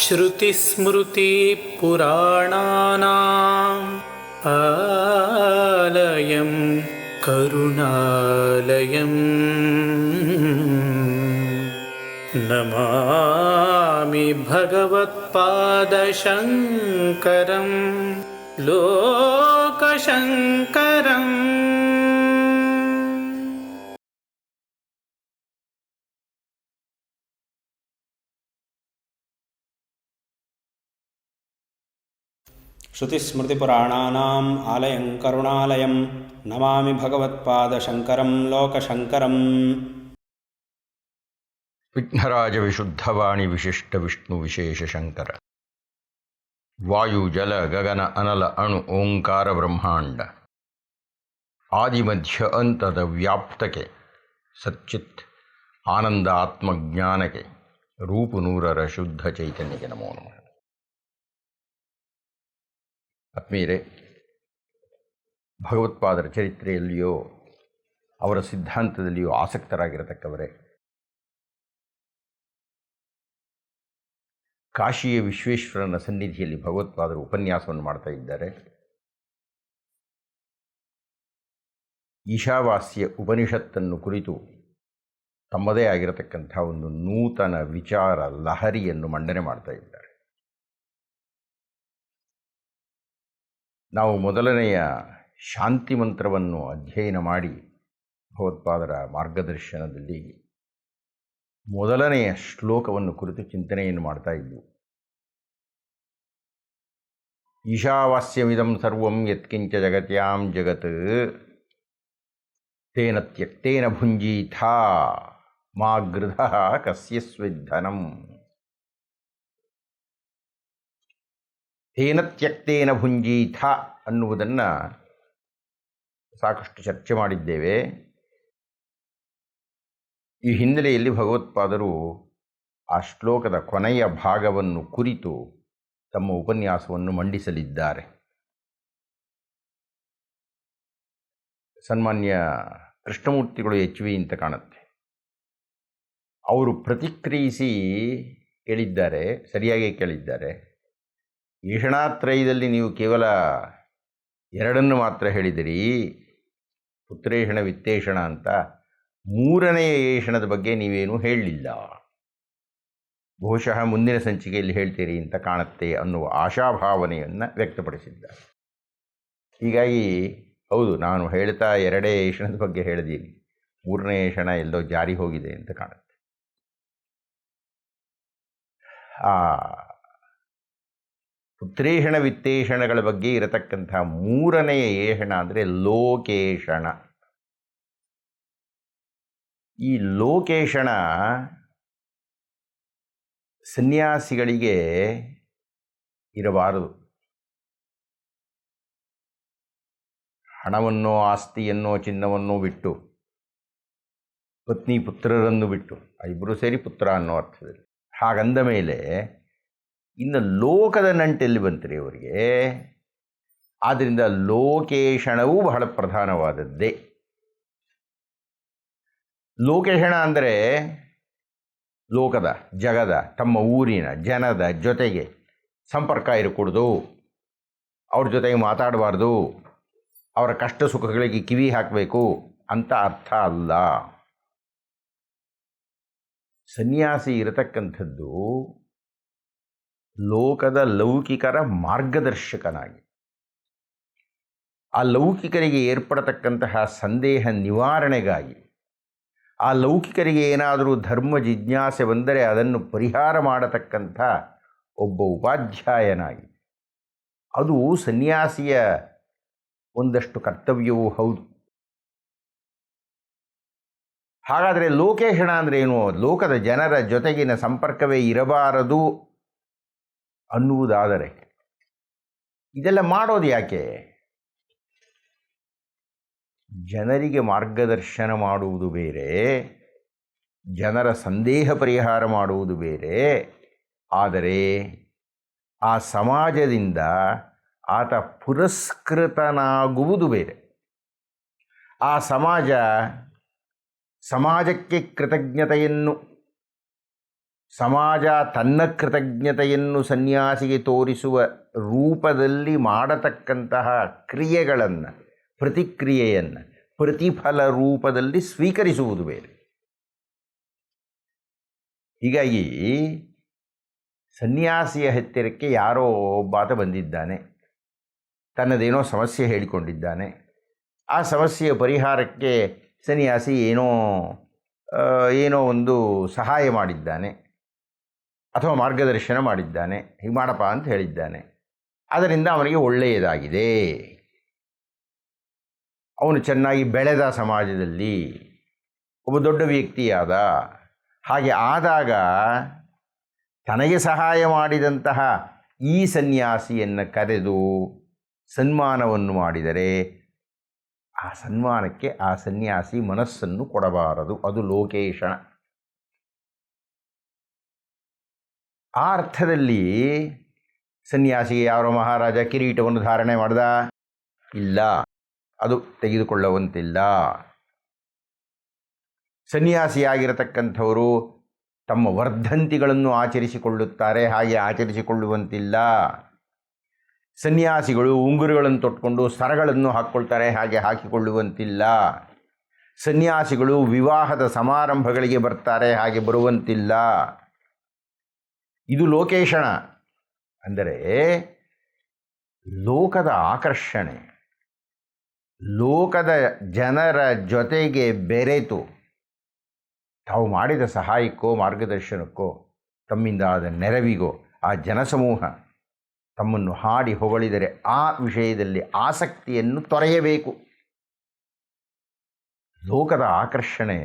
श्रुतिस्मृतिपुराणानाम् आलयं करुणालयं नमामि भगवत्पादशङ्करं लोकशङ्करम्। श्रुतिस्मृतिपुराणानाम् आलयं करुणालयं नमामि भगवत्पादशङ्करं लोकशङ्करम्। विघ्नराज विशुद्धवाणी विशिष्ट विष्णु विशेष शंकर वायु जल गगन अनल अणु ओंकार ब्रह्मांड आदिमध्य अंतದ ವ್ಯಾಪ್ತಕ್ಕೆ ಸಚ್ಚಿತ್ ಆನಂದ ಆತ್ಮಜ್ಞಾನಕ್ಕೆ ರೂಪು ನೂರರ ಶುದ್ಧ ಚೈತನ್ಯಕ್ಕೆ ನಮೋ ನಮಃ. ಆತ್ಮೀಯರೇ, ಭಗವತ್ಪಾದರ ಚರಿತ್ರೆಯಲ್ಲಿಯೋ ಅವರ ಸಿದ್ಧಾಂತದಲ್ಲಿಯೋ ಆಸಕ್ತರಾಗಿರತಕ್ಕವರೇ, ಕಾಶಿಯ ವಿಶ್ವೇಶ್ವರನ ಸನ್ನಿಧಿಯಲ್ಲಿ ಭಗವತ್ಪಾದರು ಉಪನ್ಯಾಸವನ್ನು ಮಾಡ್ತಾ ಇದ್ದಾರೆ. ಈಶಾವಾಸ್ಯ ಉಪನಿಷತ್ತನ್ನು ಕುರಿತು ತಮ್ಮದೇ ಆಗಿರತಕ್ಕಂಥ ಒಂದು ನೂತನ ವಿಚಾರ ಲಹರಿಯನ್ನು ಮಂಡನೆ ಮಾಡ್ತಾ ಇದ್ದಾರೆ. ನಾವು ಮೊದಲನೆಯ ಶಾಂತಿ ಮಂತ್ರವನ್ನು ಅಧ್ಯಯನ ಮಾಡಿ ಭಗವತ್ಪಾದರ ಮಾರ್ಗದರ್ಶನದಲ್ಲಿ ಮೊದಲನೆಯ ಶ್ಲೋಕವನ್ನು ಕುರಿತು ಚಿಂತನೆಯನ್ನು ಮಾಡ್ತಾ ಇದ್ದೆವು. ಈಶಾವಾಸ್ಯಮಿದಂ ಸರ್ವಂ ಯತ್ಕಿಂಚ ಜಗತ್ಯಾಂ ಜಗತ್ ತೇನ ತ್ಯಕ್ತೇನ ಭುಂಜೀಥಾ ಮಾ ಗೃಧಃ ಕಸ್ಯ ಸ್ವಿದ್ಧನಂ. ತೇನ ತ್ಯಕ್ತೇನ ಭುಂಜೀಥ ಅನ್ನುವುದನ್ನು ಸಾಕಷ್ಟು ಚರ್ಚೆ ಮಾಡಿದ್ದೇವೆ. ಈ ಹಿನ್ನೆಲೆಯಲ್ಲಿ ಭಗವತ್ಪಾದರು ಆ ಶ್ಲೋಕದ ಕೊನೆಯ ಭಾಗವನ್ನು ಕುರಿತು ತಮ್ಮ ಉಪನ್ಯಾಸವನ್ನು ಮಂಡಿಸಲಿದ್ದಾರೆ. ಸನ್ಮಾನ್ಯ ಕೃಷ್ಣಮೂರ್ತಿಗಳು HV ಅಂತ ಕಾಣುತ್ತೆ. ಅವರು ಪ್ರತಿಕ್ರಿಯಿಸಿ ಕೇಳಿದ್ದಾರೆ, ಸರಿಯಾಗಿ ಕೇಳಿದ್ದಾರೆ. ಏಷಣಾತ್ರಯದಲ್ಲಿ ನೀವು ಕೇವಲ ಎರಡನ್ನು ಮಾತ್ರ ಹೇಳಿದಿರಿ, ಪುತ್ರೇಷಣ ವಿತ್ತೇಷಣ ಅಂತ. ಮೂರನೆಯ ಏಷಣದ ಬಗ್ಗೆ ನೀವೇನೂ ಹೇಳಲಿಲ್ಲ. ಬಹುಶಃ ಮುಂದಿನ ಸಂಚಿಕೆಯಲ್ಲಿ ಹೇಳ್ತೀರಿ ಅಂತ ಕಾಣುತ್ತೆ ಅನ್ನುವ ಆಶಾಭಾವನೆಯನ್ನು ವ್ಯಕ್ತಪಡಿಸಿದ್ದಾರೆ. ಹೀಗಾಗಿ ಹೌದು, ನಾನು ಹೇಳ್ತಾ ಎರಡೇ ಏಷಣದ ಬಗ್ಗೆ ಹೇಳಿದ್ದೀನಿ, ಮೂರನೇ ಏಷಣ ಎಲ್ಲೋ ಜಾರಿ ಹೋಗಿದೆ ಅಂತ ಕಾಣುತ್ತೆ. ಆ ಪುತ್ರೇಷಣ ವಿತ್ತೇಷಣಗಳ ಬಗ್ಗೆ ಇರತಕ್ಕಂಥ ಮೂರನೆಯ ಏಷಣ ಅಂದರೆ ಲೋಕೇಷಣ. ಈ ಲೋಕೇಷಣ ಸನ್ಯಾಸಿಗಳಿಗೆ ಇರಬಾರದು. ಹಣವನ್ನೋ ಆಸ್ತಿಯನ್ನೋ ಚಿನ್ನವನ್ನೋ ಬಿಟ್ಟು, ಪತ್ನಿ ಪುತ್ರರನ್ನು ಬಿಟ್ಟು, ಇಬ್ಬರು ಸೇರಿ ಪುತ್ರ ಅನ್ನೋ ಅರ್ಥದಲ್ಲಿ, ಹಾಗಂದ ಮೇಲೆ ಇನ್ನು ಲೋಕದ ನಂಟೆಲ್ಲಿ ಬಂತೀರಿ ಅವರಿಗೆ. ಆದ್ದರಿಂದ ಲೋಕೇಷಣವೂ ಬಹಳ ಪ್ರಧಾನವಾದದ್ದೇ. ಲೋಕೇಷಣ ಅಂದರೆ ಲೋಕದ, ಜಗದ, ತಮ್ಮ ಊರಿನ ಜನದ ಜೊತೆಗೆ ಸಂಪರ್ಕ ಇರಕೂಡದು, ಅವ್ರ ಜೊತೆಗೆ ಮಾತಾಡಬಾರ್ದು, ಅವರ ಕಷ್ಟ ಸುಖಗಳಿಗೆ ಕಿವಿ ಹಾಕಬೇಕು ಅಂತ ಅರ್ಥ ಅಲ್ಲ. ಸನ್ಯಾಸಿ ಇರತಕ್ಕಂಥದ್ದು ಲೋಕದ ಲೌಕಿಕರ ಮಾರ್ಗದರ್ಶಕನಾಗಿ, ಆ ಲೌಕಿಕರಿಗೆ ಏರ್ಪಡತಕ್ಕಂತಹ ಸಂದೇಹ ನಿವಾರಣೆಗಾಗಿ, ಆ ಲೌಕಿಕರಿಗೆ ಏನಾದರೂ ಧರ್ಮ ಜಿಜ್ಞಾಸೆ ಬಂದರೆ ಅದನ್ನು ಪರಿಹಾರ ಮಾಡತಕ್ಕಂಥ ಒಬ್ಬ ಉಪಾಧ್ಯಾಯನಾಗಿ, ಅದು ಸನ್ಯಾಸಿಯ ಒಂದಷ್ಟು ಕರ್ತವ್ಯವೂ ಹೌದು. ಹಾಗಾದರೆ ಲೋಕೇಷಣ ಅಂದರೆ ಏನು? ಲೋಕದ ಜನರ ಜೊತೆಗಿನ ಸಂಪರ್ಕವೇ ಇರಬಾರದು ಅನ್ನುವುದಾದರೆ ಇದೆಲ್ಲ ಮಾಡೋದು ಯಾಕೆ? ಜನರಿಗೆ ಮಾರ್ಗದರ್ಶನ ಮಾಡುವುದು ಬೇರೆ, ಜನರ ಸಂದೇಹ ಪರಿಹಾರ ಮಾಡುವುದು ಬೇರೆ. ಆದರೆ ಆ ಸಮಾಜದಿಂದ ಆತ ಪುರಸ್ಕೃತನಾಗುವುದು ಬೇರೆ. ಆ ಸಮಾಜಕ್ಕೆ ಕೃತಜ್ಞತೆಯನ್ನು ಸಮಾಜ ತನ್ನ ಕೃತಜ್ಞತೆಯನ್ನು ಸನ್ಯಾಸಿಗೆ ತೋರಿಸುವ ರೂಪದಲ್ಲಿ ಮಾಡತಕ್ಕಂತಹ ಕ್ರಿಯೆಗಳನ್ನು, ಪ್ರತಿಕ್ರಿಯೆಯನ್ನು ಪ್ರತಿಫಲ ರೂಪದಲ್ಲಿ ಸ್ವೀಕರಿಸುವುದು ಬೇರೆ. ಹೀಗಾಗಿ ಸನ್ಯಾಸಿಯ ಹತ್ತಿರಕ್ಕೆ ಯಾರೋ ಒಬ್ಬಾತ ಬಂದಿದ್ದಾನೆ, ತನ್ನದೇನೋ ಸಮಸ್ಯೆ ಹೇಳಿಕೊಂಡಿದ್ದಾನೆ. ಆ ಸಮಸ್ಯೆಯ ಪರಿಹಾರಕ್ಕೆ ಸನ್ಯಾಸಿ ಏನೋ ಒಂದು ಸಹಾಯ ಮಾಡಿದ್ದಾನೆ ಅಥವಾ ಮಾರ್ಗದರ್ಶನ ಮಾಡಿದ್ದಾನೆ, ಹೀಗೆ ಮಾಡಪ್ಪ ಅಂತ ಹೇಳಿದ್ದಾನೆ. ಅದರಿಂದ ಅವನಿಗೆ ಒಳ್ಳೆಯದಾಗಿದೆ, ಅವನು ಚೆನ್ನಾಗಿ ಬೆಳೆದ, ಸಮಾಜದಲ್ಲಿ ಒಬ್ಬ ದೊಡ್ಡ ವ್ಯಕ್ತಿಯಾದ. ಹಾಗೆ ಆದಾಗ ತನಗೆ ಸಹಾಯ ಮಾಡಿದಂತಹ ಈ ಸನ್ಯಾಸಿಯನ್ನು ಕರೆದು ಸನ್ಮಾನವನ್ನು ಮಾಡಿದರೆ ಆ ಸನ್ಮಾನಕ್ಕೆ ಆ ಸನ್ಯಾಸಿ ಮನಸ್ಸನ್ನು ಕೊಡಬಾರದು. ಅದು ಲೋಕೇಶಣ. ಆ ಅರ್ಥದಲ್ಲಿ ಸನ್ಯಾಸಿಗೆ ಯಾರೋ ಮಹಾರಾಜ ಕಿರೀಟವನ್ನು ಧಾರಣೆ ಮಾಡ್ದ? ಇಲ್ಲ, ಅದು ತೆಗೆದುಕೊಳ್ಳುವಂತಿಲ್ಲ. ಸನ್ಯಾಸಿಯಾಗಿರತಕ್ಕಂಥವರು ತಮ್ಮ ವರ್ಧಂತಿಗಳನ್ನು ಆಚರಿಸಿಕೊಳ್ಳುತ್ತಾರೆ, ಹಾಗೆ ಆಚರಿಸಿಕೊಳ್ಳುವಂತಿಲ್ಲ. ಸನ್ಯಾಸಿಗಳು ಉಂಗುರಗಳನ್ನು ತೊಟ್ಕೊಂಡು ಸರಗಳನ್ನು ಹಾಕ್ಕೊಳ್ತಾರೆ, ಹಾಗೆ ಹಾಕಿಕೊಳ್ಳುವಂತಿಲ್ಲ. ಸನ್ಯಾಸಿಗಳು ವಿವಾಹದ ಸಮಾರಂಭಗಳಿಗೆ ಬರ್ತಾರೆ, ಹಾಗೆ ಬರುವಂತಿಲ್ಲ. ಇದು ಲೋಕೇಶಣ. ಅಂದರೆ ಲೋಕದ ಆಕರ್ಷಣೆ, ಲೋಕದ ಜನರ ಜೊತೆಗೆ ಬೆರೆತು ತಾವು ಮಾಡಿದ ಸಹಾಯಕ್ಕೋ ಮಾರ್ಗದರ್ಶನಕ್ಕೋ ತಮ್ಮಿಂದಾದ ನೆರವಿಗೋ ಆ ಜನಸಮೂಹ ತಮ್ಮನ್ನು ಹಾಡಿ ಹೊಗಳಿದರೆ ಆ ವಿಷಯದಲ್ಲಿ ಆಸಕ್ತಿಯನ್ನು ತೊರೆಯಬೇಕು. ಲೋಕದ ಆಕರ್ಷಣೆ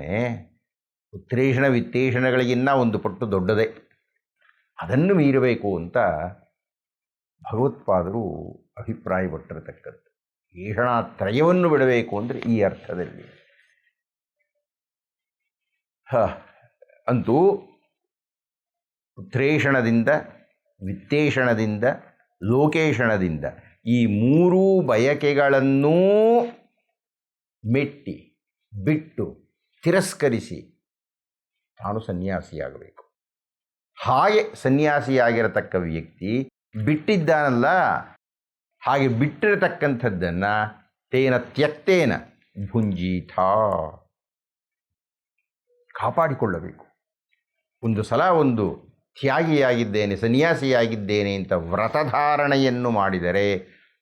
ಉತ್ತೇಜನ ವಿತ್ತೇಷಣಗಳಿಗಿನ್ನ ಒಂದು ಪಟ್ಟು ದೊಡ್ಡದೇ. ಅದನ್ನು ಮೀರಬೇಕು ಅಂತ ಭಗವತ್ಪಾದರು ಅಭಿಪ್ರಾಯಪಟ್ಟಿರತಕ್ಕದ್ದು. ಏಷಣಾತ್ರಯವನ್ನು ಬಿಡಬೇಕು ಅಂದರೆ ಈ ಅರ್ಥದಲ್ಲಿ. ಅಂತೂ ಉತ್ರೇಷಣದಿಂದ, ವಿತ್ತೇಷಣದಿಂದ, ಲೋಕೇಶಣದಿಂದ ಈ ಮೂರೂ ಬಯಕೆಗಳನ್ನೂ ಮೆಟ್ಟಿ ಬಿಟ್ಟು ತಿರಸ್ಕರಿಸಿ ತಾನು ಸನ್ಯಾಸಿಯಾಗಬೇಕು. ಹಾಗೆ ಸನ್ಯಾಸಿಯಾಗಿರತಕ್ಕ ವ್ಯಕ್ತಿ ಬಿಟ್ಟಿದ್ದಾನಲ್ಲ, ಹಾಗೆ ಬಿಟ್ಟಿರತಕ್ಕಂಥದ್ದನ್ನು ತೇನ ತ್ಯಕ್ತೇನ ಭುಂಜೀಥ ಕಾಪಾಡಿಕೊಳ್ಳಬೇಕು. ಒಂದು ಸಲ ಒಂದು ತ್ಯಾಗಿಯಾಗಿದ್ದೇನೆ, ಸನ್ಯಾಸಿಯಾಗಿದ್ದೇನೆ ಅಂತ ವ್ರತಧಾರಣೆಯನ್ನು ಮಾಡಿದರೆ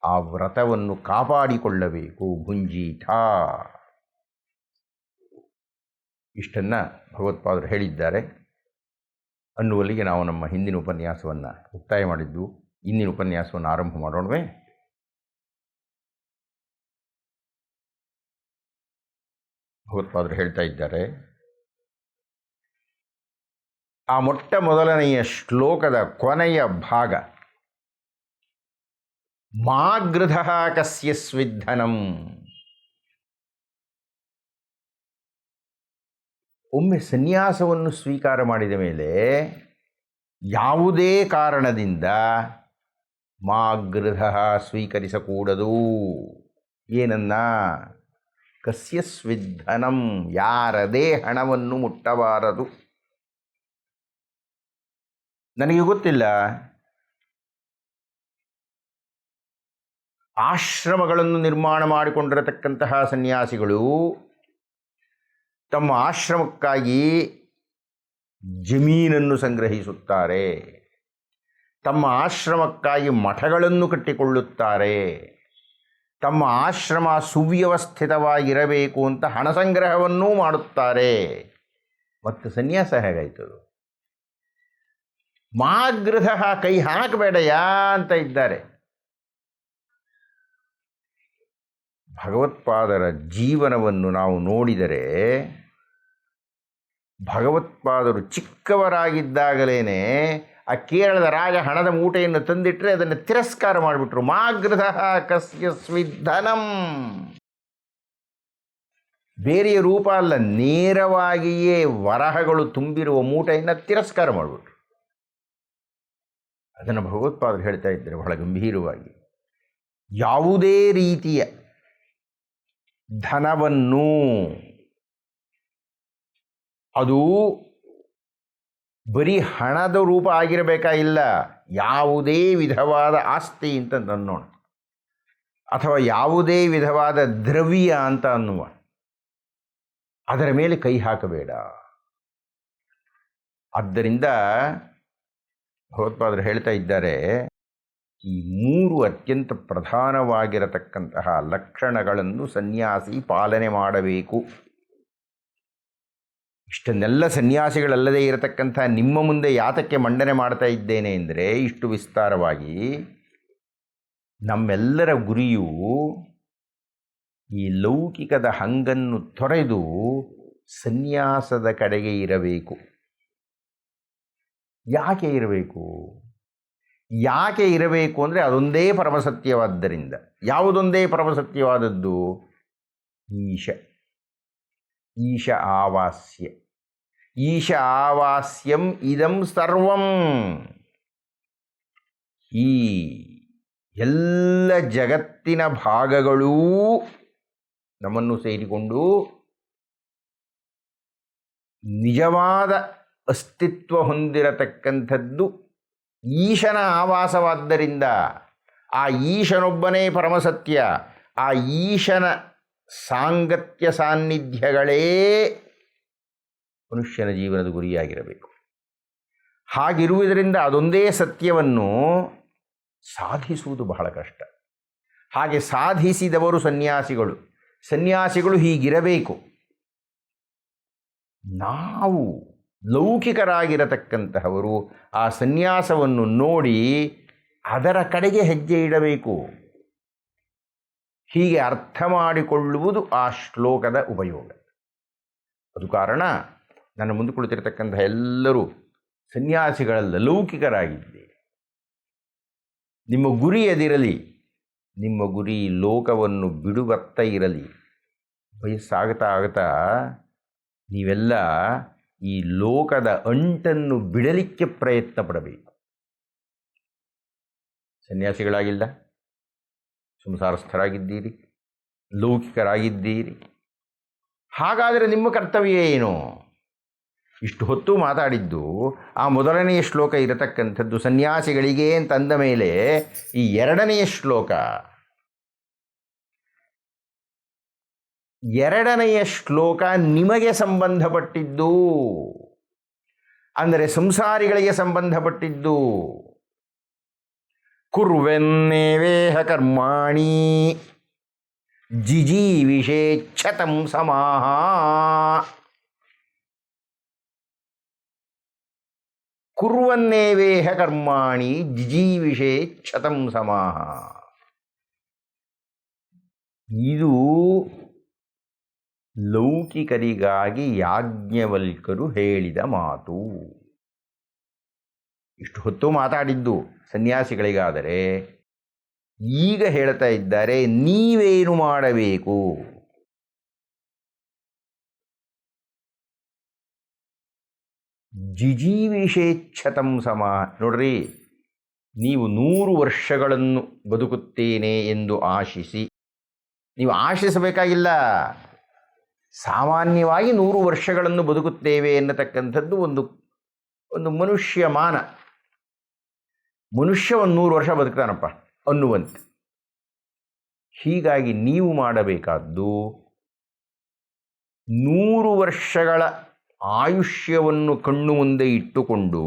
ಆ ವ್ರತವನ್ನು ಕಾಪಾಡಿಕೊಳ್ಳಬೇಕು. ಭುಂಜೀಥ. ಇಷ್ಟನ್ನು ಭಗವತ್ಪಾದರು ಹೇಳಿದ್ದಾರೆ ಅನ್ನುವಲ್ಲಿಗೆ ನಾವು ನಮ್ಮ ಹಿಂದಿನ ಉಪನ್ಯಾಸವನ್ನು ಮುಕ್ತಾಯ ಮಾಡಿದ್ದು. ಇಂದಿನ ಉಪನ್ಯಾಸವನ್ನು ಆರಂಭ ಮಾಡೋಣವೇ? ಭಗವತ್ಪಾದರು ಹೇಳ್ತಾ ಇದ್ದಾರೆ, ಆ ಮೊಟ್ಟ ಮೊದಲನೆಯ ಶ್ಲೋಕದ ಕೊನೆಯ ಭಾಗ, ಮಾಗೃಧಃ ಕಸ್ಯ ಸ್ವಿಧನಂ. ಒಮ್ಮೆ ಸನ್ಯಾಸವನ್ನು ಸ್ವೀಕಾರ ಮಾಡಿದ ಮೇಲೆ ಯಾವುದೇ ಕಾರಣದಿಂದ ಮಾಗೃಧಃ ಸ್ವೀಕರಿಸಕೂಡದು. ಏನನ್ನ? ಕಸ್ಯ ಸ್ವಿಧನಂ, ಯಾರದೇ ಹಣವನ್ನು ಮುಟ್ಟಬಾರದು. ನನಗೆ ಗೊತ್ತಿಲ್ಲ, ಆಶ್ರಮಗಳನ್ನು ನಿರ್ಮಾಣ ಮಾಡಿಕೊಂಡಿರತಕ್ಕಂತಹ ಸನ್ಯಾಸಿಗಳು ತಮ್ಮ ಆಶ್ರಮಕ್ಕಾಗಿ ಜಮೀನನ್ನು ಸಂಗ್ರಹಿಸುತ್ತಾರೆ, ತಮ್ಮ ಆಶ್ರಮಕ್ಕಾಗಿ ಮಠಗಳನ್ನು ಕಟ್ಟಿಕೊಳ್ಳುತ್ತಾರೆ, ತಮ್ಮ ಆಶ್ರಮ ಸುವ್ಯವಸ್ಥಿತವಾಗಿರಬೇಕು ಅಂತ ಹಣ ಸಂಗ್ರಹವನ್ನೂ ಮಾಡುತ್ತಾರೆ. ಮತ್ತು ಸನ್ಯಾಸ ಹೇಗಾಯ್ತದು? ಮಾಗೃಧಃ, ಕೈ ಹಾಕಬೇಡಯಾ ಅಂತ ಇದ್ದಾರೆ. ಭಗವತ್ಪಾದರ ಜೀವನವನ್ನು ನಾವು ನೋಡಿದರೆ, ಭಗವತ್ಪಾದರು ಚಿಕ್ಕವರಾಗಿದ್ದಾಗಲೇ ಆ ಕೇರಳದ ರಾಜ ಹಣದ ಮೂಟೆಯನ್ನು ತಂದಿಟ್ಟರೆ ಅದನ್ನು ತಿರಸ್ಕಾರ ಮಾಡಿಬಿಟ್ರು. ಮಾಗೃಧಃ ಕಸ್ಯ ಸ್ವಿಧನಂ. ಬೇರೆಯ ರೂಪ ಅಲ್ಲ, ನೇರವಾಗಿಯೇ ವರಹಗಳು ತುಂಬಿರುವ ಮೂಟೆಯನ್ನು ತಿರಸ್ಕಾರ ಮಾಡಿಬಿಟ್ರು. ಅದನ್ನು ಭಗವತ್ಪಾದರು ಹೇಳ್ತಾ ಇದ್ದಾರೆ ಬಹಳ ಗಂಭೀರವಾಗಿ. ಯಾವುದೇ ರೀತಿಯ ಧನವನ್ನು, ಅದು ಬರೀ ಹಣದ ರೂಪ ಆಗಿರಬೇಕಾಗಿಲ್ಲ, ಯಾವುದೇ ವಿಧವಾದ ಆಸ್ತಿ ಅಂತ ಅನ್ನೋಣ, ಅಥವಾ ಯಾವುದೇ ವಿಧವಾದ ದ್ರವ್ಯ ಅಂತ ಅನ್ನುವ, ಅದರ ಮೇಲೆ ಕೈ ಹಾಕಬೇಡ. ಆದ್ದರಿಂದ ಭಗವತ್ಪಾದರು ಹೇಳ್ತಾ ಇದ್ದಾರೆ, ಈ 3 ಅತ್ಯಂತ ಪ್ರಧಾನವಾಗಿರತಕ್ಕಂತಹ ಲಕ್ಷಣಗಳನ್ನು ಸನ್ಯಾಸಿ ಪಾಲನೆ ಮಾಡಬೇಕು. ಇಷ್ಟನ್ನೆಲ್ಲ ಸನ್ಯಾಸಿಗಳಲ್ಲದೇ ಇರತಕ್ಕಂಥ ನಿಮ್ಮ ಮುಂದೆ ಯಾತಕ್ಕೆ ಮಂಡನೆ ಮಾಡ್ತಾ ಇದ್ದೇನೆ ಅಂದರೆ, ಇಷ್ಟು ವಿಸ್ತಾರವಾಗಿ ನಮ್ಮೆಲ್ಲರ ಗುರಿಯು ಈ ಲೌಕಿಕದ ಹಂಗನ್ನು ತೊರೆದು ಸನ್ಯಾಸದ ಕಡೆಗೆ ಇರಬೇಕು. ಯಾಕೆ ಇರಬೇಕು? ಯಾಕೆ ಇರಬೇಕು ಅಂದರೆ ಅದೊಂದೇ ಪರಮಸತ್ಯವಾದ್ದರಿಂದ. ಯಾವುದೊಂದೇ ಪರಮಸತ್ಯವಾದದ್ದು? ಈಶ ಆವಾಸ್ಯ. ಈಶ ಆವಾಸ್ಯಂ ಇದಂ ಸರ್ವಂ. ಈ ಎಲ್ಲ ಜಗತ್ತಿನ ಭಾಗಗಳೂ ನಮ್ಮನ್ನು ಸೇರಿಕೊಂಡು ನಿಜವಾದ ಅಸ್ತಿತ್ವ ಹೊಂದಿರತಕ್ಕಂಥದ್ದು ಈಶನ ಆವಾಸವಾದ್ದರಿಂದ, ಆ ಈಶನೊಬ್ಬನೇ ಪರಮಸತ್ಯ. ಆ ಈಶನ ಸಾಂಗತ್ಯ ಸಾನ್ನಿಧ್ಯಗಳೇ ಮನುಷ್ಯನ ಜೀವನದ ಗುರಿಯಾಗಿರಬೇಕು. ಹಾಗಿರುವುದರಿಂದ ಅದೊಂದೇ ಸತ್ಯವನ್ನು ಸಾಧಿಸುವುದು ಬಹಳ ಕಷ್ಟ. ಹಾಗೆ ಸಾಧಿಸಿದವರು ಸನ್ಯಾಸಿಗಳು. ಸನ್ಯಾಸಿಗಳು ಹೀಗಿರಬೇಕು. ನಾವು ಲೌಕಿಕರಾಗಿರತಕ್ಕಂತಹವರು ಆ ಸನ್ಯಾಸವನ್ನು ನೋಡಿ ಅದರ ಕಡೆಗೆ ಹೆಜ್ಜೆ ಇಡಬೇಕು. ಹೀಗೆ ಅರ್ಥ ಮಾಡಿಕೊಳ್ಳುವುದು ಆ ಶ್ಲೋಕದ ಉಪಯೋಗ. ಅದು ಕಾರಣ ನನ್ನ ಮುಂದೆ ಕುಳಿತಿರತಕ್ಕಂಥ ಎಲ್ಲರೂ ಸನ್ಯಾಸಿಗಳಲ್ಲ, ಲೌಕಿಕರಾಗಿದ್ದೀರಿ. ನಿಮ್ಮ ಗುರಿ ಎದಿರಲಿ, ನಿಮ್ಮ ಗುರಿ ಲೋಕವನ್ನು ಬಿಡುವತ್ತ ಇರಲಿ. ವಯಸ್ಸಾಗ್ತಾ ನೀವೆಲ್ಲ ಈ ಲೋಕದ ಅಂಟನ್ನು ಬಿಡಲಿಕ್ಕೆ ಪ್ರಯತ್ನ ಪಡಬೇಕು. ಸನ್ಯಾಸಿಗಳಾಗಿಲ್ಲ, ಸಂಸಾರಸ್ಥರಾಗಿದ್ದೀರಿ, ಲೌಕಿಕರಾಗಿದ್ದೀರಿ. ಹಾಗಾದರೆ ನಿಮ್ಮ ಕರ್ತವ್ಯ ಏನು? ಇಷ್ಟು ಹೊತ್ತು ಮಾತಾಡಿದ್ದು ಆ ಮೊದಲನೆಯ ಶ್ಲೋಕ ಇರತಕ್ಕಂಥದ್ದು ಸನ್ಯಾಸಿಗಳಿಗೆ ಅಂತಂದ ಮೇಲೆ, ಈ ಎರಡನೆಯ ಶ್ಲೋಕ, ಎರಡನೆಯ ಶ್ಲೋಕ ನಿಮಗೆ ಸಂಬಂಧಪಟ್ಟಿದ್ದು, ಅಂದರೆ ಸಂಸಾರಿಗಳಿಗೆ ಸಂಬಂಧಪಟ್ಟಿದ್ದು. ಕುರ್ವೆನ್ನೇವೇಹ ಕರ್ಮಾಣಿ ಜಿಜೀವಿಷೇಚ್ಛತಂ ಸಮಾಹ. ಕುರ್ವನ್ನೇವೇಹ ಕರ್ಮಾಣಿ ಜಿಜೀವಿಷೇಚ್ಛತಂ ಸಮಾಹ. ಇದು ಲೌಕಿಕರಿಗಾಗಿ ಯಾಜ್ಞವಲ್ಕರು ಹೇಳಿದ ಮಾತು. ಇಷ್ಟು ಹೊತ್ತು ಮಾತಾಡಿದ್ದು ಸನ್ಯಾಸಿಗಳಿಗಾದರೆ, ಈಗ ಹೇಳ್ತಾ ಇದ್ದಾರೆ ನೀವೇನು ಮಾಡಬೇಕು. ಜಿಜೀವಿಷೇಚ್ಛತಂ ಸಮಾಹ. ನೋಡ್ರಿ, ನೀವು 100 ವರ್ಷಗಳನ್ನು ಬದುಕುತ್ತೇನೆ ಎಂದು ಆಶಿಸಿ, ನೀವು ಆಶಿಸಬೇಕಾಗಿಲ್ಲ. ಸಾಮಾನ್ಯವಾಗಿ 100 ವರ್ಷಗಳನ್ನು ಬದುಕುತ್ತೇವೆ ಎನ್ನತಕ್ಕಂಥದ್ದು ಒಂದು ಮನುಷ್ಯ ಮಾನ. ಮನುಷ್ಯ 100 ವರ್ಷ ಬದುಕ್ತಾನಪ್ಪ ಅನ್ನುವಂತೆ. ಹೀಗಾಗಿ ನೀವು ಮಾಡಬೇಕಾದ್ದು 100 ವರ್ಷಗಳ ಆಯುಷ್ಯವನ್ನು ಕಣ್ಣು ಮುಂದೆ ಇಟ್ಟುಕೊಂಡು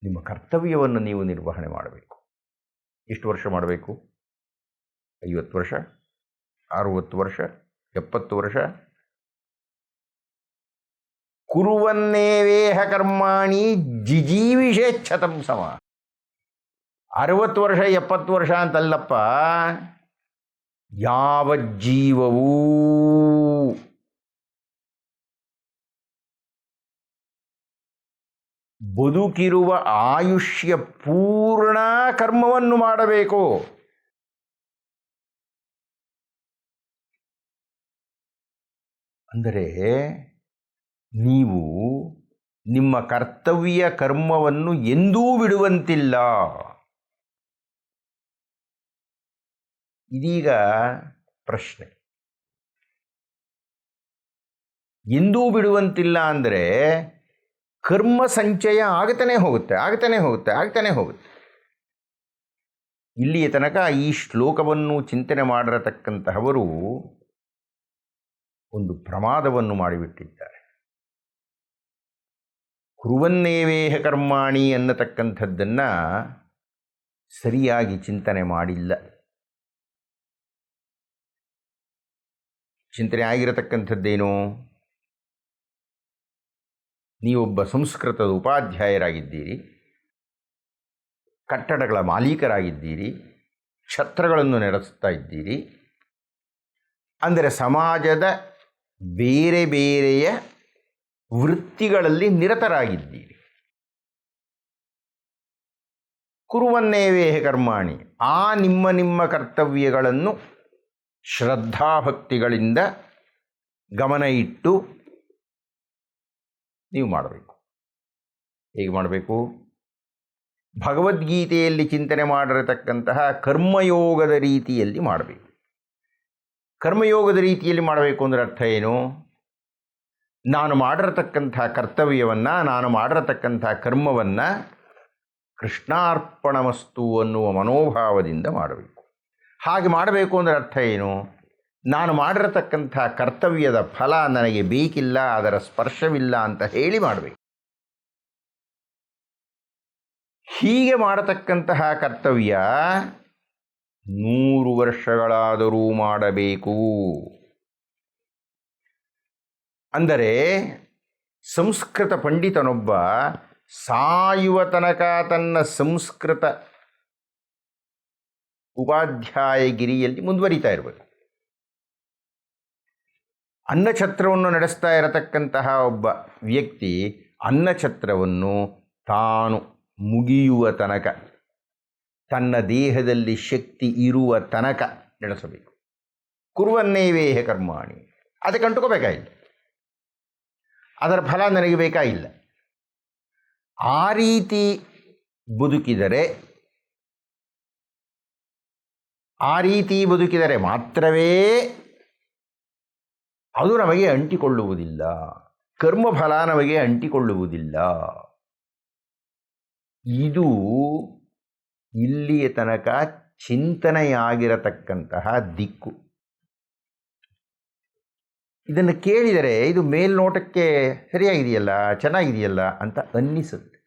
ನಿಮ್ಮ ಕರ್ತವ್ಯವನ್ನು ನೀವು ನಿರ್ವಹಣೆ ಮಾಡಬೇಕು. ಎಷ್ಟು ವರ್ಷ ಮಾಡಬೇಕು? 50 ವರ್ಷ, 60 ವರ್ಷ, 70 ವರ್ಷ? ಕುರುವನ್ನೇವೇಹ ಕರ್ಮಾಣಿ ಜಿಜೀವಿಷೇಚ್ಛತಂ ಸಮ. 60 ವರ್ಷ 70 ವರ್ಷ ಅಂತಲ್ಲಪ್ಪ, ಯಾವಜ್ಜೀವವೂ ಬದುಕಿರುವ ಆಯುಷ್ಯ ಪೂರ್ಣ ಕರ್ಮವನ್ನು ಮಾಡಬೇಕು. ಅಂದರೆ ನೀವು ನಿಮ್ಮ ಕರ್ತವ್ಯ ಕರ್ಮವನ್ನು ಎಂದೂ ಬಿಡುವಂತಿಲ್ಲ. ಇದೀಗ ಪ್ರಶ್ನೆ, ಎಂದೂ ಬಿಡುವಂತಿಲ್ಲ ಅಂದರೆ ಕರ್ಮ ಸಂಚಯ ಆಗ್ತಾನೆ ಹೋಗುತ್ತೆ. ಇಲ್ಲಿಯ ತನಕ ಈ ಶ್ಲೋಕವನ್ನು ಚಿಂತನೆ ಮಾಡಿರತಕ್ಕಂತಹವರು ಒಂದು ಪ್ರಮಾದವನ್ನು ಮಾಡಿಬಿಟ್ಟಿದ್ದಾರೆ. ಕುರುವನ್ನೇವೇಹ ಕರ್ಮಾಣಿ ಅನ್ನತಕ್ಕಂಥದ್ದನ್ನು ಸರಿಯಾಗಿ ಚಿಂತನೆ ಮಾಡಿಲ್ಲ. ಚಿಂತನೆ ಆಗಿರತಕ್ಕಂಥದ್ದೇನು? ನೀವೊಬ್ಬ ಸಂಸ್ಕೃತದ ಉಪಾಧ್ಯಾಯರಾಗಿದ್ದೀರಿ, ಕಟ್ಟಡಗಳ ಮಾಲೀಕರಾಗಿದ್ದೀರಿ, ಛತ್ರಗಳನ್ನು ನಡೆಸ್ತಾ ಇದ್ದೀರಿ. ಅಂದರೆ ಸಮಾಜದ ಬೇರೆ ಬೇರೆಯ ವೃತ್ತಿಗಳಲ್ಲಿ ನಿರತರಾಗಿದ್ದೀರಿ. ಕುರುವನ್ನೇವೇಹ ಕರ್ಮಾಣಿ, ಆ ನಿಮ್ಮ ಕರ್ತವ್ಯಗಳನ್ನು ಶ್ರದ್ಧಾಭಕ್ತಿಗಳಿಂದ ಗಮನ ಇಟ್ಟು ನೀವು ಮಾಡಬೇಕು. ಹೇಗೆ ಮಾಡಬೇಕು? ಭಗವದ್ಗೀತೆಯಲ್ಲಿ ಚಿಂತನೆ ಮಾಡಿರತಕ್ಕಂತಹ ಕರ್ಮಯೋಗದ ರೀತಿಯಲ್ಲಿ ಮಾಡಬೇಕು. ಕರ್ಮಯೋಗದ ರೀತಿಯಲ್ಲಿ ಮಾಡಬೇಕು ಅಂದರೆ ಅರ್ಥ ಏನು? ನಾನು ಮಾಡಿರತಕ್ಕಂಥ ಕರ್ತವ್ಯವನ್ನು, ನಾನು ಮಾಡಿರತಕ್ಕಂಥ ಕರ್ಮವನ್ನು ಕೃಷ್ಣಾರ್ಪಣಮಸ್ತು ಅನ್ನುವ ಮನೋಭಾವದಿಂದ ಮಾಡಬೇಕು. ಹಾಗೆ ಮಾಡಬೇಕು ಅಂದರೆ ಅರ್ಥ ಏನು? ನಾನು ಮಾಡಿರತಕ್ಕಂಥ ಕರ್ತವ್ಯದ ಫಲ ನನಗೆ ಬೇಕಿಲ್ಲ, ಅದರ ಸ್ಪರ್ಶವಿಲ್ಲ ಅಂತ ಹೇಳಿ ಮಾಡಬೇಕು. ಹೀಗೆ ಮಾಡತಕ್ಕಂತಹ ಕರ್ತವ್ಯ 100 ವರ್ಷಗಳಾದರೂ ಮಾಡಬೇಕು. ಅಂದರೆ ಸಂಸ್ಕೃತ ಪಂಡಿತನೊಬ್ಬ ಸಾಯುವ ತನಕ ತನ್ನ ಸಂಸ್ಕೃತ ಉಪಾಧ್ಯಾಯಗಿರಿಯಲ್ಲಿ ಮುಂದುವರಿತಾ ಇರಬೇಕು. ಅನ್ನಛತ್ರವನ್ನು ನಡೆಸ್ತಾ ಇರತಕ್ಕಂತಹ ಒಬ್ಬ ವ್ಯಕ್ತಿ ಅನ್ನಛತ್ರವನ್ನು ತಾನು ಮುಗಿಯುವ ತನಕ, ತನ್ನ ದೇಹದಲ್ಲಿ ಶಕ್ತಿ ಇರುವ ತನಕ ನಡೆಸಬೇಕು. ಕುರುವನ್ನೇವೇಹ ಕರ್ಮಾಣಿ, ಅದಕ್ಕೆ ಅಂಟುಕೋಬೇಕಾಗಿಲ್ಲ, ಅದರ ಫಲ ನನಗೆ ಬೇಕಾಗಿಲ್ಲ. ಆ ರೀತಿ ಬದುಕಿದರೆ ಮಾತ್ರವೇ ಅದು ನಮಗೆ ಅಂಟಿಕೊಳ್ಳುವುದಿಲ್ಲ, ಕರ್ಮಫಲ ನಮಗೆ ಅಂಟಿಕೊಳ್ಳುವುದಿಲ್ಲ. ಇದು ಇಲ್ಲಿಯ ತನಕ ಚಿಂತನೆಯಾಗಿರತಕ್ಕಂತಹ ದಿಕ್ಕು. ಇದನ್ನು ಕೇಳಿದರೆ ಇದು ಮೇಲ್ನೋಟಕ್ಕೆ ಸರಿಯಾಗಿದೆಯಲ್ಲ, ಚೆನ್ನಾಗಿದೆಯಲ್ಲ ಅಂತ ಅನ್ನಿಸುತ್ತೆ.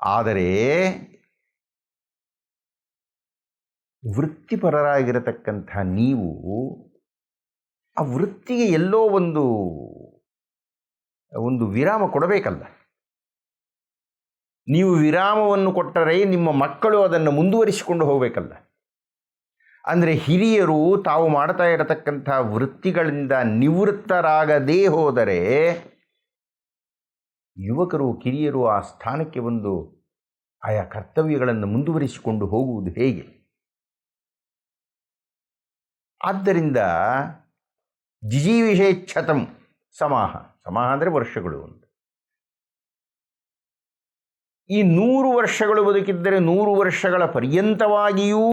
ಆದರೆ ವೃತ್ತಿಪರರಾಗಿರತಕ್ಕಂಥ ನೀವು ಆ ವೃತ್ತಿಗೆ ಎಲ್ಲೋ ಒಂದು ವಿರಾಮ ಕೊಡಬೇಕಲ್ಲ. ನೀವು ವಿರಾಮವನ್ನು ಕೊಟ್ಟರೆ ನಿಮ್ಮ ಮಕ್ಕಳು ಅದನ್ನು ಮುಂದುವರಿಸಿಕೊಂಡು ಹೋಗಬೇಕಲ್ಲ. ಅಂದರೆ ಹಿರಿಯರು ತಾವು ಮಾಡ್ತಾ ಇರತಕ್ಕಂಥ ವೃತ್ತಿಗಳಿಂದ ನಿವೃತ್ತರಾಗದೇ ಹೋದರೆ ಯುವಕರು, ಕಿರಿಯರು ಆ ಸ್ಥಾನಕ್ಕೆ ಬಂದು ಆಯಾ ಕರ್ತವ್ಯಗಳನ್ನು ಮುಂದುವರಿಸಿಕೊಂಡು ಹೋಗುವುದು ಹೇಗೆ? ಆದ್ದರಿಂದ ಜಿಜೀವಿಷೇಚ್ಛತಂ ಸಮಾಹ ಅಂದರೆ ವರ್ಷಗಳು ಅಂತ. ಈ 100 ವರ್ಷಗಳು ಬದುಕಿದ್ದರೆ 100 ವರ್ಷಗಳ ಪರ್ಯಂತವಾಗಿಯೂ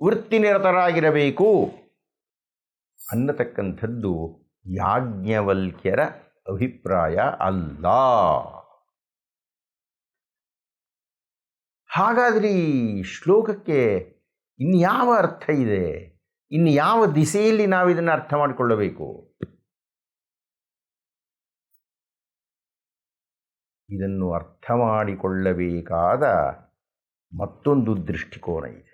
ವೃತ್ತಿನಿರತರಾಗಿರಬೇಕು ಅನ್ನತಕ್ಕಂಥದ್ದು ಯಾಜ್ಞವಲ್ಕ್ಯರ ಅಭಿಪ್ರಾಯ ಅಲ್ಲ. ಹಾಗಾದರೆ ಈ ಶ್ಲೋಕಕ್ಕೆ ಇನ್ಯಾವ ಅರ್ಥ ಇದೆ? ಇನ್ನು ಯಾವ ದಿಸೆಯಲ್ಲಿ ನಾವು ಇದನ್ನು ಅರ್ಥ ಮಾಡಿಕೊಳ್ಳಬೇಕು? ಇದನ್ನು ಅರ್ಥ ಮಾಡಿಕೊಳ್ಳಬೇಕಾದ ಮತ್ತೊಂದು ದೃಷ್ಟಿಕೋನ ಇದೆ.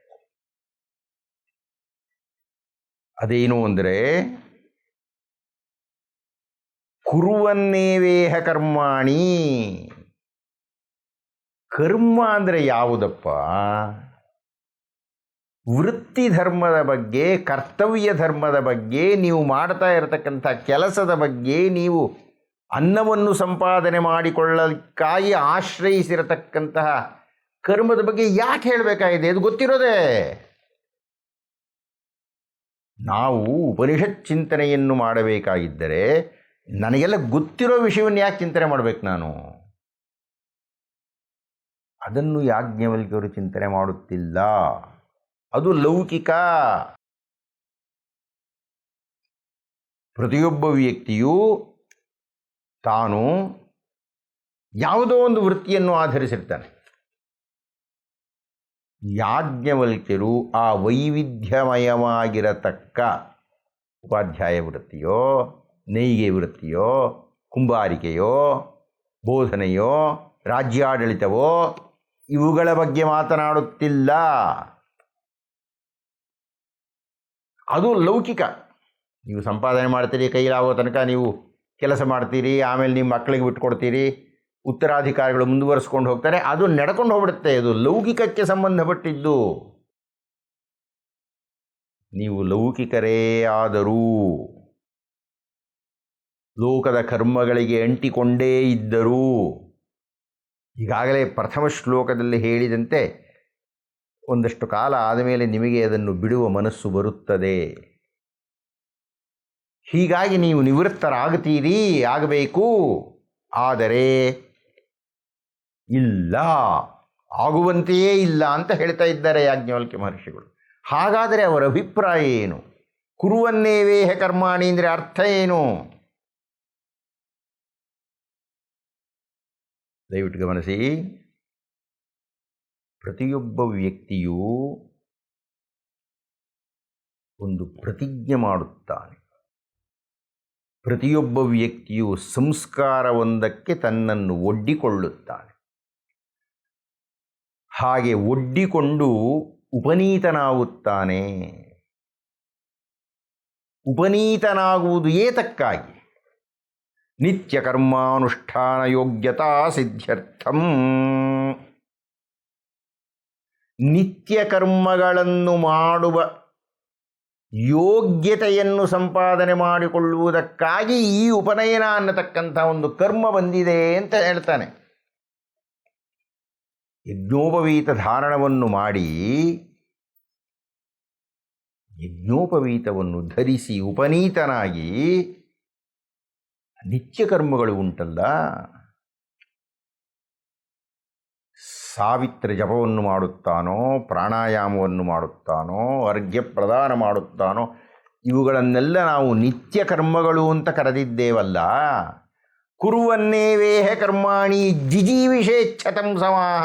ಅದೇನು ಅಂದರೆ, ಕುರುವನ್ನೇವೇಹ ಕರ್ಮಾಣಿ. ಕರ್ಮ ಅಂದರೆ ಯಾವುದಪ್ಪ? ವೃತ್ತಿ ಧರ್ಮದ ಬಗ್ಗೆ, ಕರ್ತವ್ಯ ಧರ್ಮದ ಬಗ್ಗೆ, ನೀವು ಮಾಡ್ತಾ ಇರತಕ್ಕಂಥ ಕೆಲಸದ ಬಗ್ಗೆ, ನೀವು ಅನ್ನವನ್ನು ಸಂಪಾದನೆ ಮಾಡಿಕೊಳ್ಳಲಿಕ್ಕಾಗಿ ಆಶ್ರಯಿಸಿರತಕ್ಕಂತಹ ಕರ್ಮದ ಬಗ್ಗೆ ಯಾಕೆ ಹೇಳಬೇಕಾಗಿದೆ? ಅದು ಗೊತ್ತಿರೋದೇ. ನಾವು ಉಪನಿಷತ್ ಚಿಂತನೆಯನ್ನು ಮಾಡಬೇಕಾಗಿದ್ದರೆ ನನಗೆಲ್ಲ ಗೊತ್ತಿರೋ ವಿಷಯವನ್ನು ಯಾಕೆ ಚಿಂತನೆ ಮಾಡಬೇಕು ನಾನು? ಅದನ್ನು ಯಾಜ್ಞವಲ್ಕ್ಯರು ಚಿಂತನೆ ಮಾಡುತ್ತಿಲ್ಲ. ಅದು ಲೌಕಿಕ. ಪ್ರತಿಯೊಬ್ಬ ವ್ಯಕ್ತಿಯೂ ತಾನು ಯಾವುದೋ ಒಂದು ವೃತ್ತಿಯನ್ನು ಆಧರಿಸಿರ್ತಾನೆ. ಯಾಜ್ಞವಲ್ಕ್ಯರು ಆ ವೈವಿಧ್ಯಮಯವಾಗಿರತಕ್ಕ ಉಪಾಧ್ಯಾಯ ವೃತ್ತಿಯೋ, ನೇಯ್ಗೆ ವೃತ್ತಿಯೋ, ಕುಂಬಾರಿಕೆಯೋ, ಬೋಧನೆಯೋ, ರಾಜ್ಯಾಡಳಿತವೋ ಇವುಗಳ ಬಗ್ಗೆ ಮಾತನಾಡುತ್ತಿಲ್ಲ. ಅದು ಲೌಕಿಕ. ನೀವು ಸಂಪಾದನೆ ಮಾಡ್ತೀರಿ, ಕೈಲಾಗೋ ತನಕ ನೀವು ಕೆಲಸ ಮಾಡ್ತೀರಿ, ಆಮೇಲೆ ನಿಮ್ಮ ಮಕ್ಕಳಿಗೆ ಬಿಟ್ಕೊಡ್ತೀರಿ, ಉತ್ತರಾಧಿಕಾರಿಗಳು ಮುಂದುವರಿಸ್ಕೊಂಡು ಹೋಗ್ತಾರೆ, ಅದು ನಡ್ಕೊಂಡು ಹೋಗ್ಬಿಡುತ್ತೆ. ಅದು ಲೌಕಿಕಕ್ಕೆ ಸಂಬಂಧಪಟ್ಟಿದ್ದು. ನೀವು ಲೌಕಿಕರೇ ಆದರೂ ಲೋಕದ ಕರ್ಮಗಳಿಗೆ ಅಂಟಿಕೊಂಡೇ ಇದ್ದರೂ, ಈಗಾಗಲೇ ಪ್ರಥಮ ಶ್ಲೋಕದಲ್ಲಿ ಹೇಳಿದಂತೆ ಒಂದಷ್ಟು ಕಾಲ ಆದಮೇಲೆ ನಿಮಗೆ ಅದನ್ನು ಬಿಡುವ ಮನಸ್ಸು ಬರುತ್ತದೆ. ಹೀಗಾಗಿ ನೀವು ನಿವೃತ್ತರಾಗ್ತೀರಿ, ಆಗಬೇಕು. ಆದರೆ ಇಲ್ಲ, ಆಗುವಂತೆಯೇ ಇಲ್ಲ ಅಂತ ಹೇಳ್ತಾ ಇದ್ದಾರೆ ಯಾಜ್ಞವಲ್ಕ್ಯ ಮಹರ್ಷಿಗಳು. ಹಾಗಾದರೆ ಅವರ ಅಭಿಪ್ರಾಯ ಏನು? ಕುರುವನ್ನೇವೇಹ ಕರ್ಮಾಣಿ ಅಂದರೆ ಅರ್ಥ ಏನು? ದಯವಿಟ್ಟು ಗಮನಿಸಿ. ಪ್ರತಿಯೊಬ್ಬ ವ್ಯಕ್ತಿಯೂ ಒಂದು ಪ್ರತಿಜ್ಞೆ ಮಾಡುತ್ತಾನೆ. ಪ್ರತಿಯೊಬ್ಬ ವ್ಯಕ್ತಿಯು ಸಂಸ್ಕಾರವೊಂದಕ್ಕೆ ತನ್ನನ್ನು ಒಡ್ಡಿಕೊಳ್ಳುತ್ತಾನೆ. ಹಾಗೆ ಒಡ್ಡಿಕೊಂಡು ಉಪನೀತನಾಗುತ್ತಾನೆ. ಉಪನೀತನಾಗುವುದು ಏತಕ್ಕಾಗಿ? ನಿತ್ಯ ಕರ್ಮಾನುಷ್ಠಾನ ಯೋಗ್ಯತಾ ಸಿದ್ಧ್ಯರ್ಥಂ. ನಿತ್ಯ ಕರ್ಮಗಳನ್ನು ಮಾಡುವ ಯೋಗ್ಯತೆಯನ್ನು ಸಂಪಾದನೆ ಮಾಡಿಕೊಳ್ಳುವುದಕ್ಕಾಗಿ ಈ ಉಪನಯನ ಅನ್ನತಕ್ಕಂಥ ಒಂದು ಕರ್ಮ ಬಂದಿದೆ ಅಂತ ಹೇಳ್ತಾನೆ. ಯಜ್ಞೋಪವೀತ ಧಾರಣವನ್ನು ಮಾಡಿ, ಯಜ್ಞೋಪವೀತವನ್ನು ಧರಿಸಿ ಉಪನೀತನಾಗಿ ನಿತ್ಯ ಕರ್ಮಗಳು ಉಂಟಲ್ಲ, ಸಾವಿತ್ರ ಜಪವನ್ನು ಮಾಡುತ್ತಾನೋ, ಪ್ರಾಣಾಯಾಮವನ್ನು ಮಾಡುತ್ತಾನೋ, ಅರ್ಘ್ಯ ಪ್ರದಾನ ಮಾಡುತ್ತಾನೋ, ಇವುಗಳನ್ನೆಲ್ಲ ನಾವು ನಿತ್ಯ ಕರ್ಮಗಳು ಅಂತ ಕರೆದಿದ್ದೇವಲ್ಲ. ಕುರುವನ್ನೇವೇಹ ಕರ್ಮಾಣಿ ಜಿಜೀವಿಷೇಚ್ಛತಂ ಸಮಾಹ.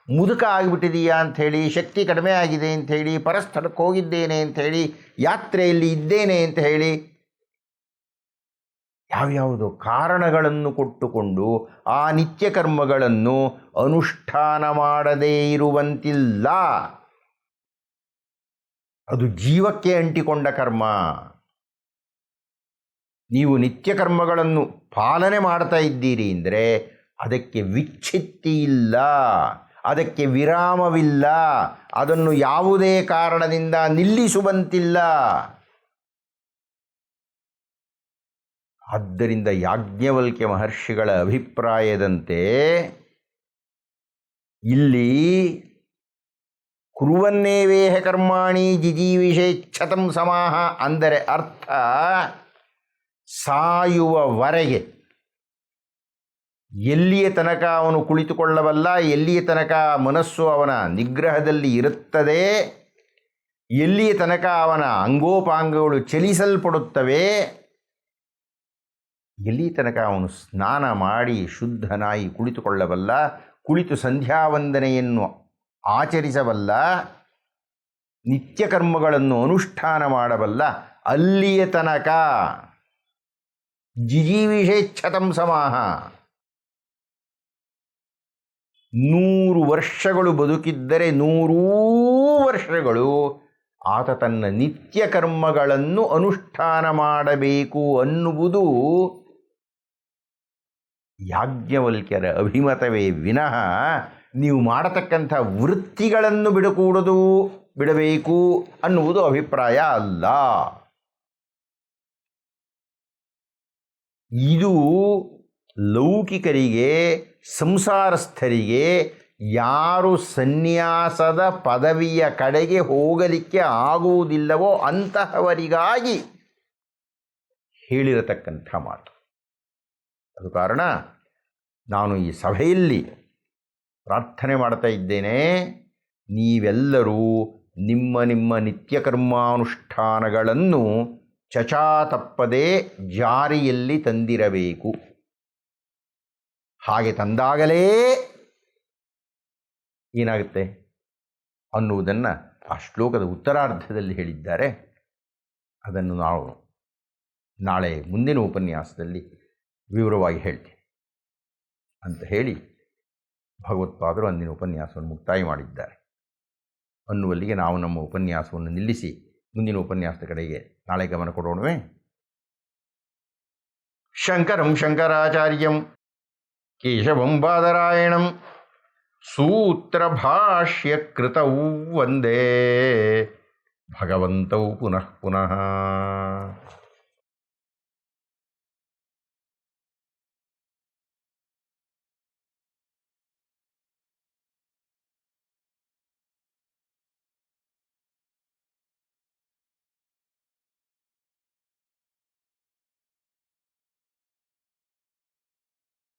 ಮುದುಕ ಆಗಿಬಿಟ್ಟಿದೆಯಾ ಅಂಥೇಳಿ, ಶಕ್ತಿ ಕಡಿಮೆ ಆಗಿದೆ ಅಂಥೇಳಿ, ಪರಸ್ಥಳಕ್ಕೆ ಹೋಗಿದ್ದೇನೆ ಅಂಥೇಳಿ, ಯಾತ್ರೆಯಲ್ಲಿ ಇದ್ದೇನೆ ಅಂತ ಹೇಳಿ ಯಾವ್ಯಾವುದೋ ಕಾರಣಗಳನ್ನು ಕೊಟ್ಟುಕೊಂಡು ಆ ನಿತ್ಯ ಕರ್ಮಗಳನ್ನು ಅನುಷ್ಠಾನ ಮಾಡದೇ ಇರುವಂತಿಲ್ಲ. ಅದು ಜೀವಕ್ಕೆ ಅಂಟಿಕೊಂಡ ಕರ್ಮ. ನೀವು ನಿತ್ಯ ಕರ್ಮಗಳನ್ನು ಪಾಲನೆ ಮಾಡ್ತಾ ಇದ್ದೀರಿ ಅಂದರೆ ಅದಕ್ಕೆ ವಿಚ್ಛಿತ್ತಿ ಇಲ್ಲ, ಅದಕ್ಕೆ ವಿರಾಮವಿಲ್ಲ, ಅದನ್ನು ಯಾವುದೇ ಕಾರಣದಿಂದ ನಿಲ್ಲಿಸುವಂತಿಲ್ಲ. ಆದ್ದರಿಂದ ಯಾಜ್ಞವಲ್ಕ್ಯ ಮಹರ್ಷಿಗಳ ಅಭಿಪ್ರಾಯದಂತೆ ಇಲ್ಲಿ ಕುರುವನ್ನೇವೇಹ ಕರ್ಮಾಣಿ ಜಿಜೀವಿಷೇಚ್ಛತಂ ಸಮಾಹ ಅಂದರೆ ಅರ್ಥ, ಸಾಯುವವರೆಗೆ ಎಲ್ಲಿಯ ತನಕ ಅವನು ಕುಳಿತುಕೊಳ್ಳಬಲ್ಲ, ಎಲ್ಲಿಯ ತನಕ ಮನಸ್ಸು ಅವನ ನಿಗ್ರಹದಲ್ಲಿ ಇರುತ್ತದೆ, ಎಲ್ಲಿಯ ತನಕ ಅವನ ಅಂಗೋಪಾಂಗಗಳು ಚಲಿಸಲ್ಪಡುತ್ತವೆ, ಎಲ್ಲಿ ತನಕ ಅವನು ಸ್ನಾನ ಮಾಡಿ ಶುದ್ಧನಾಗಿ ಕುಳಿತುಕೊಳ್ಳಬಲ್ಲ, ಕುಳಿತು ಸಂಧ್ಯಾವಂದನೆಯನ್ನು ಆಚರಿಸಬಲ್ಲ, ನಿತ್ಯ ಕರ್ಮಗಳನ್ನು ಅನುಷ್ಠಾನ ಮಾಡಬಲ್ಲ, ಅಲ್ಲಿಯ ತನಕ ಜಿಜೀವಿಷೇಚ್ಛತಂ ಸಮಾಹ. 100 ವರ್ಷಗಳು ಬದುಕಿದ್ದರೆ 100 ವರ್ಷಗಳು ಆತ ತನ್ನ ನಿತ್ಯ ಕರ್ಮಗಳನ್ನು ಅನುಷ್ಠಾನ ಮಾಡಬೇಕು ಅನ್ನುವುದು ಯಾಜ್ಞವಲ್ಕ್ಯರ ಅಭಿಮತವೇ ವಿನಃ ನೀವು ಮಾಡತಕ್ಕಂಥ ವೃತ್ತಿಗಳನ್ನು ಬಿಡಬೇಕು ಅನ್ನುವುದು ಅಭಿಪ್ರಾಯ ಅಲ್ಲ. ಇದು ಲೌಕಿಕರಿಗೆ, ಸಂಸಾರಸ್ಥರಿಗೆ, ಯಾರು ಸನ್ಯಾಸದ ಪದವಿಯ ಕಡೆಗೆ ಹೋಗಲಿಕ್ಕೆ ಆಗುವುದಿಲ್ಲವೋ ಅಂತಹವರಿಗಾಗಿ ಹೇಳಿರತಕ್ಕಂಥ ಮಾತು. ಅದು ಕಾರಣ ನಾನು ಈ ಸಭೆಯಲ್ಲಿ ಪ್ರಾರ್ಥನೆ ಮಾಡ್ತಾ ಇದ್ದೇನೆ, ನೀವೆಲ್ಲರೂ ನಿಮ್ಮ ನಿಮ್ಮ ನಿತ್ಯ ಕರ್ಮಾನುಷ್ಠಾನಗಳನ್ನು ಚಚಾ ತಪ್ಪದೆ ಜಾರಿಯಲ್ಲಿ ತಂದಿರಬೇಕು. ಹಾಗೆ ತಂದಾಗಲೇ ಏನಾಗುತ್ತೆ ಅನ್ನುವುದನ್ನು ಆ ಶ್ಲೋಕದ ಉತ್ತರಾರ್ಧದಲ್ಲಿ ಹೇಳಿದ್ದಾರೆ. ಅದನ್ನು ನಾವು ನಾಳೆ ಮುಂದಿನ ಉಪನ್ಯಾಸದಲ್ಲಿ ವಿವರವಾಗಿ ಹೇಳ್ತೀನಿ ಅಂತ ಹೇಳಿ ಭಗವತ್ಪಾದರು ಅಂದಿನ ಉಪನ್ಯಾಸವನ್ನು ಮುಕ್ತಾಯ ಮಾಡಿದ್ದಾರೆ. ಅನ್ನುವಲ್ಲಿಗೆ ನಾವು ನಮ್ಮ ಉಪನ್ಯಾಸವನ್ನು ನಿಲ್ಲಿಸಿ ಮುಂದಿನ ಉಪನ್ಯಾಸದ ಕಡೆಗೆ ನಾಳೆ ಗಮನ ಕೊಡೋಣವೇ. ಶಂಕರಂ ಶಂಕರಾಚಾರ್ಯಂ ಕೇಶವಂ ಬಾದರಾಯಣಂ ಸೂತ್ರಭಾಷ್ಯಕೃತೌ ವಂದೇ ಭಗವಂತೌ ಪುನಃ ಪುನಃ.